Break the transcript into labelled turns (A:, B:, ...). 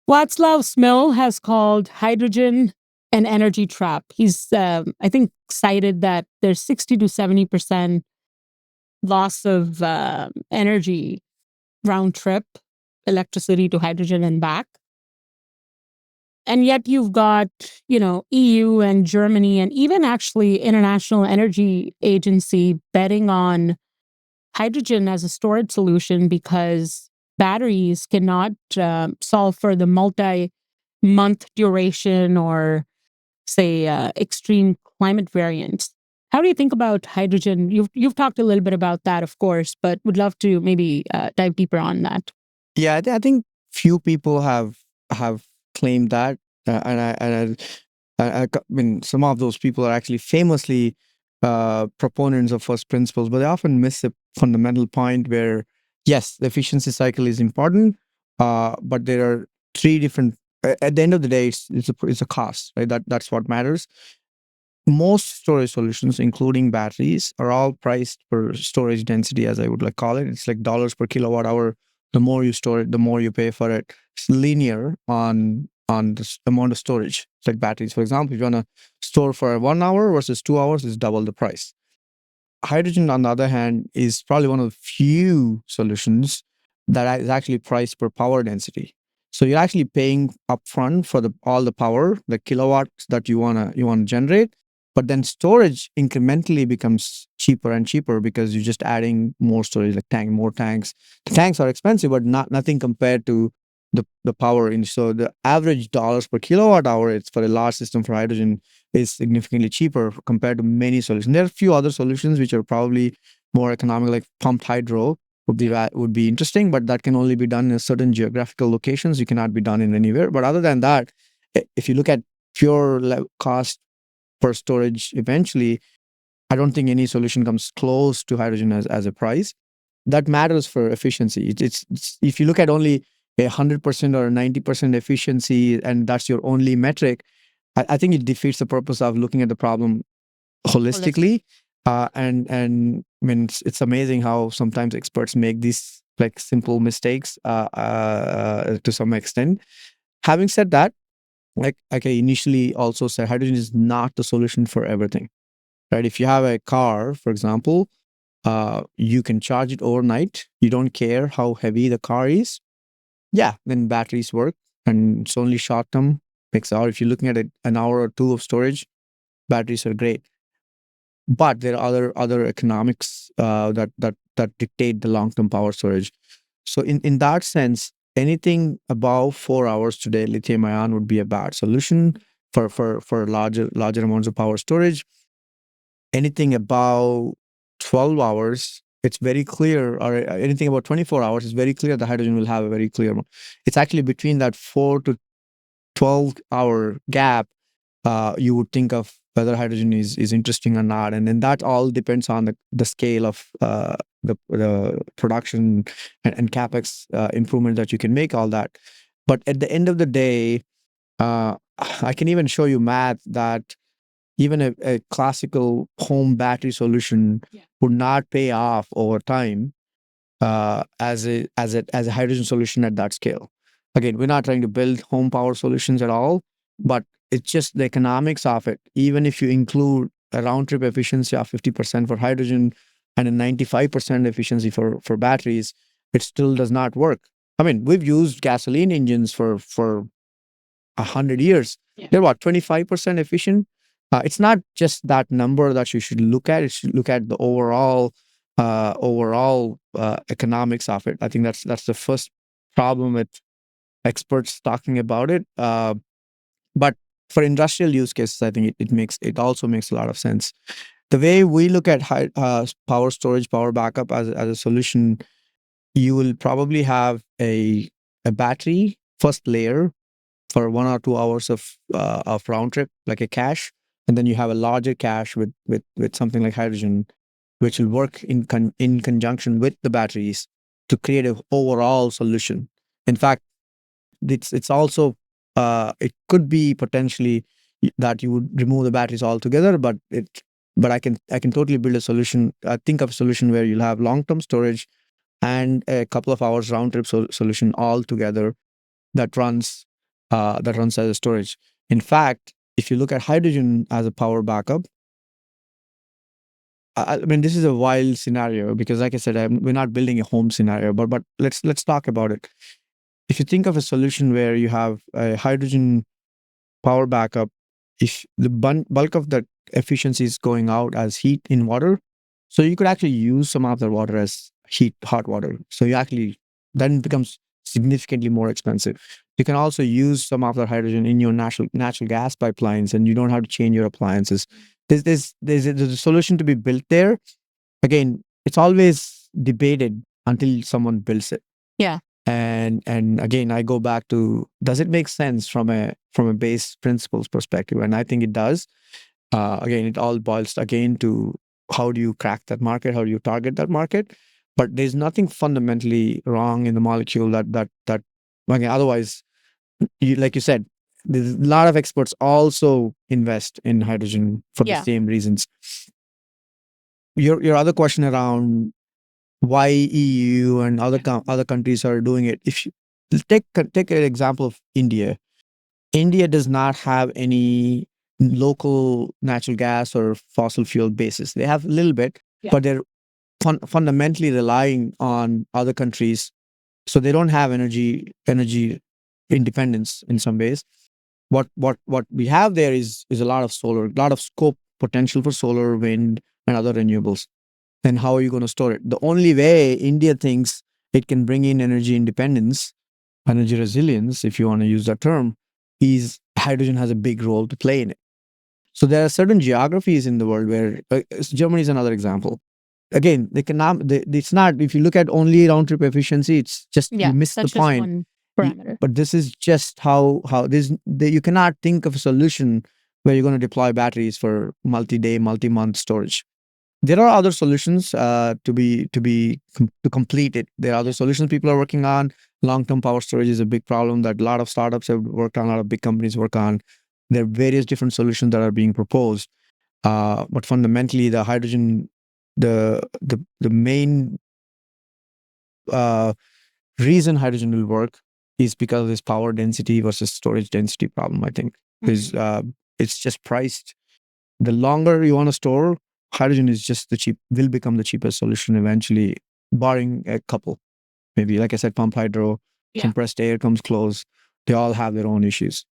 A: Vaclav Smil has called hydrogen an energy trap. He's, I think, cited that there's 60 to 70% loss of energy round trip, electricity to hydrogen and back. And yet you've got, EU and Germany and even actually International Energy Agency betting on hydrogen as a storage solution because batteries cannot solve for the multi-month duration or say extreme climate variants. How do you think about hydrogen? You've talked a little bit about that, of course, but would love to maybe dive deeper on that.
B: Yeah, I think few people have claimed that, I mean, some of those people are actually famously proponents of first principles, but they often miss a fundamental point where yes, the efficiency cycle is important, but there are three different. At the end of the day, it's a cost, right? That's what matters. Most storage solutions, including batteries, are all priced per storage density, as I would like call it. It's like dollars per kilowatt hour. The more you store it, the more you pay for it. It's linear on the amount of storage. It's like batteries, for example. If you want to store for 1 hour versus 2 hours, it's double the price. Hydrogen, on the other hand, is probably one of the few solutions that is actually priced per power density. So you're actually paying upfront for all the power, the kilowatts that you wanna generate, but then storage incrementally becomes cheaper and cheaper because you're just adding more storage, like more tanks. The tanks are expensive, but nothing compared to the power in. So the average dollars per kilowatt hour, it's for a large system for hydrogen, is significantly cheaper compared to many solutions. There are a few other solutions which are probably more economical, like pumped hydro would be interesting, but that can only be done in certain geographical locations. You cannot be done in anywhere. But other than that, if you look at pure cost per storage, eventually, I don't think any solution comes close to hydrogen as a price. That matters for efficiency. It's if you look at only 100% or 90% efficiency, and that's your only metric, I think it defeats the purpose of looking at the problem holistically. And I mean, it's amazing how sometimes experts make these like simple mistakes to some extent. Having said that, like I initially also said, hydrogen is not the solution for everything, right? If you have a car, for example, you can charge it overnight. You don't care how heavy the car is. Yeah, then batteries work, and it's only short term. Makes out. If you're looking at an hour or two of storage, batteries are great. But there are other economics that dictate the long term power storage. So in that sense, anything above 4 hours today, lithium ion would be a bad solution for larger amounts of power storage. Anything above 12 hours, it's very clear, or anything about 24 hours, it's very clear the hydrogen will have a very clear. It's actually between that 4 to 12-hour gap, you would think of whether hydrogen is interesting or not. And then that all depends on the scale of the production and capex improvement that you can make, all that. But at the end of the day, I can even show you math that even a classical home battery solution would not pay off over time as a hydrogen solution at that scale. Again, we're not trying to build home power solutions at all, but it's just the economics of it. Even if you include a round trip efficiency of 50% for hydrogen and a 95% efficiency for batteries, it still does not work. I mean, we've used gasoline engines for 100 years. Yeah. They're what, 25% efficient? It's not just that number that you should look at. You should look at the overall economics of it. I think that's the first problem with experts talking about it. But for industrial use cases, I think it also makes a lot of sense. The way we look at power storage, power backup as a solution, you will probably have a battery first layer for 1 or 2 hours of round trip, like a cache, and then you have a larger cache with something like hydrogen, which will work in conjunction with the batteries to create an overall solution. In fact, it's also it could be potentially that you would remove the batteries altogether, but I can totally build a solution. Think of a solution where you'll have long term storage and a couple of hours round trip solution all together that runs that runs as a storage. In fact, if you look at hydrogen as a power backup, I mean, this is a wild scenario because, like I said, we're not building a home scenario, but let's talk about it. If you think of a solution where you have a hydrogen power backup, if the bulk of that efficiency is going out as heat in water, so you could actually use some of the water as hot water. So you actually then it becomes significantly more expensive. You can also use some of the hydrogen in your natural gas pipelines, and you don't have to change your appliances. There's a solution to be built there. Again, it's always debated until someone builds it.
A: Yeah.
B: And again, I go back to, does it make sense from a base principles perspective? And I think it does. Again, it all boils again to how do you crack that market? How do you target that market? But there's nothing fundamentally wrong in the molecule that again, otherwise, like you said, there's a lot of experts also invest in hydrogen for the same reasons. Your other question around why EU and other countries are doing it. If you take an example of India, India does not have any local natural gas or fossil fuel bases. They have a little bit, but they're fundamentally relying on other countries. So they don't have energy independence in some ways. What we have there is a lot of solar, a lot of scope potential for solar, wind, and other renewables. Then how are you going to store it? The only way India thinks it can bring in energy independence, energy resilience, if you want to use that term, is hydrogen has a big role to play in it. So there are certain geographies in the world where Germany is another example. Again, it's not, if you look at only round trip efficiency, it's just, you miss the point. But this is just how you cannot think of a solution where you're going to deploy batteries for multi-day, multi-month storage. There are other solutions to complete it. There are other solutions people are working on. Long-term power storage is a big problem that a lot of startups have worked on, a lot of big companies work on. There are various different solutions that are being proposed. But fundamentally, the hydrogen, the main reason hydrogen will work is because of this power density versus storage density problem, I think. Because it's just priced. The longer you want to store, hydrogen is just will become the cheapest solution eventually, barring a couple. Maybe, like I said, pump hydro, compressed air comes close. They all have their own issues.